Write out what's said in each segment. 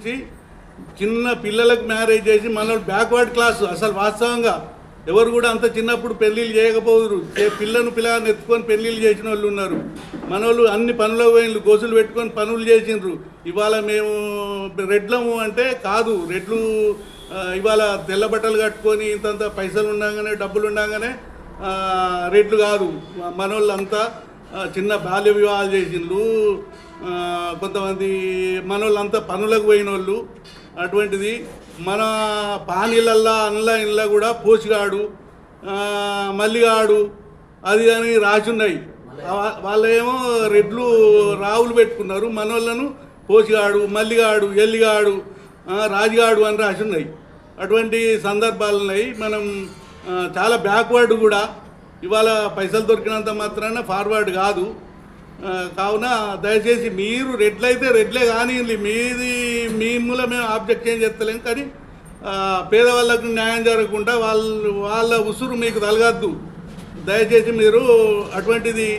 నుంచి చిన్న పిల్లలకు మ్యారేజ్ చేసి మన బ్యాక్వర్డ్ క్లాసు. అసలు వాస్తవంగా ఎవరు కూడా అంత చిన్నప్పుడు పెళ్ళిళ్ళు చేయకపోదురు. పిల్లని ఎత్తుకొని పెళ్ళిళ్ళు చేసిన వాళ్ళు ఉన్నారు. మనోళ్ళు అన్ని పనులకు పోయినరు, గోసులు పెట్టుకొని పనులు చేసిండ్రు. ఇవాళ మేము రెడ్లము అంటే కాదు, రెడ్లు ఇవాళ తెల్ల బట్టలు కట్టుకొని ఇంతంత పైసలు ఉండగానే డబ్బులు ఉండగానే రెడ్లు కాదు. మనోళ్ళు అంతా చిన్న బాల్య వివాహాలు చేసిండ్రు. కొంతమంది మనోళ్ళంతా పనులకు పోయిన వాళ్ళు. అటువంటిది మన పానీళ్ళల్లా ఇళ్ళ కూడా పోసిగాడు, మల్లిగాడు అది అని రాసున్నాయి. వాళ్ళేమో రెడ్లు రావులు పెట్టుకున్నారు, మనోళ్ళను పోసిగాడు, మల్లిగాడు, ఎల్లిగాడు, రాజుగాడు అని రాసున్నాయి. అటువంటి సందర్భాలు ఉన్నాయి. మనం చాలా బ్యాక్వర్డ్ కూడా. ఇవాళ పైసలు దొరికినంత మాత్రాన ఫార్వర్డ్ కాదు. కావున దయచేసి మీరు రెడ్లయితే రెడ్లే కానివ్వండి, మీ మూల మేము ఆబ్జెక్షన్ చేస్తలేం. కానీ పేదవాళ్ళకు న్యాయం జరగకుండా వాళ్ళ ఉసురు మీకు తలగద్దు. దయచేసి మీరు అటువంటిది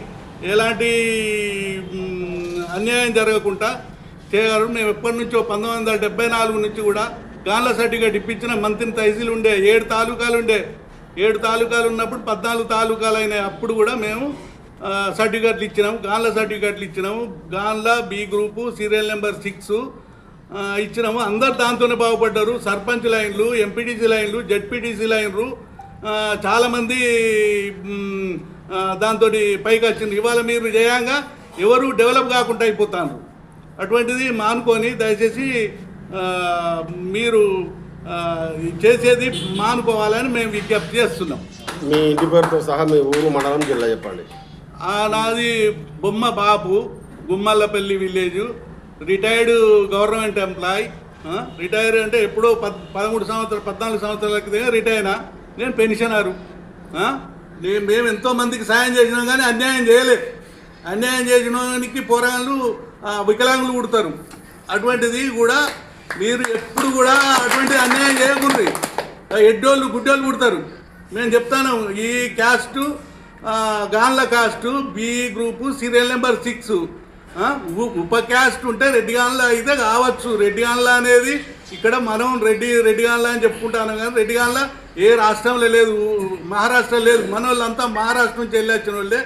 ఎలాంటి అన్యాయం జరగకుండా చేయగలరు. మేము ఎప్పటి నుంచో 1974 నుంచి కూడా గాన్ల సర్టిఫికేట్ ఇప్పించిన మంత్రిని తహసీల్ ఉండే 7 తాలూకాలు ఉండే. 7 తాలూకాలు ఉన్నప్పుడు 14 తాలూకాలు అయినాయి. అప్పుడు కూడా మేము సర్టిఫికెట్లు ఇచ్చినాము, గాన్ల సర్టిఫికెట్లు ఇచ్చినాము. గాన్ల బి గ్రూపు సీరియల్ నెంబర్ 6 ఇచ్చినాము. అందరు దాంతోనే బాగుపడ్డారు. సర్పంచ్ లైన్లు, ఎంపీటీసీ లైన్లు, జెడ్పీటీసీ లైన్లు చాలామంది దాంతో పైకి వచ్చింది. ఇవాళ మీరు చేయంగా ఎవరు డెవలప్ కాకుండా అయిపోతారు. అటువంటిది మానుకొని దయచేసి మీరు చేసేది మానుకోవాలని మేము విజ్ఞప్తి చేస్తున్నాం. మీ ఇంటి పేరుతో సహా మీ ఊరు, మండలం, జిల్లా చెప్పండి. నాది Bomma Babu, Gummallapalli village, retired government employee. Retire అంటే ఎప్పుడో 14 సంవత్సరాల క్రితం రిటైర్ అయినా. నేను పెన్షనరు. మేము ఎంతోమందికి సాయం చేసినాం కానీ అన్యాయం చేయలేదు. అన్యాయం చేసినానికి పోరాళ్ళు వికలాంగులు పుడతారు. అటువంటిది కూడా మీరు ఎప్పుడు కూడా అటువంటి అన్యాయం చేయకూడదు. ఎడ్డోళ్ళు గుడ్డోళ్ళు పుడతారు. మేము చెప్తాను, ఈ క్యాస్టు గాన్ల caste B group serial number 6 ఉప క్యాస్ట్ ఉంటే రెడ్డి గాన్ల అయితే కావచ్చు. రెడ్డి గాన్ల అనేది ఇక్కడ మనం రెడ్డి గాన్ల అని చెప్పుకుంటాను కానీ రెడ్డి గాన్ల ఏ రాష్ట్రంలో లేదు, మహారాష్ట్ర లేదు. మన వాళ్ళంతా మహారాష్ట్ర నుంచి వెళ్ళి వచ్చిన వాళ్ళే.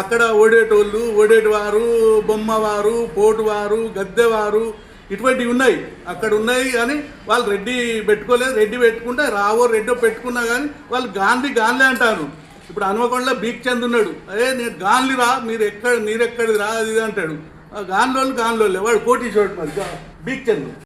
అక్కడ ఓడేటోళ్ళు, ఓడేటివారు, బొమ్మవారు, పోటువారు, గద్దెవారు ఇటువంటివి ఉన్నాయి, అక్కడ ఉన్నాయి. కానీ వాళ్ళు రెడ్డి పెట్టుకోలేదు. రెడ్డి పెట్టుకుంటే రావో రెడ్డో పెట్టుకున్నా కానీ వాళ్ళు గాన్లే అంటారు. ఇప్పుడు హనుమకొండలో బీక్ చంద్ ఉన్నాడు, నేను గాన్లి రా, మీరెక్కడిది రా అది అంటాడు. గాన్లోళ్ళు వాడు కోటీశ్వరుడు మరి బీక్ చంద్.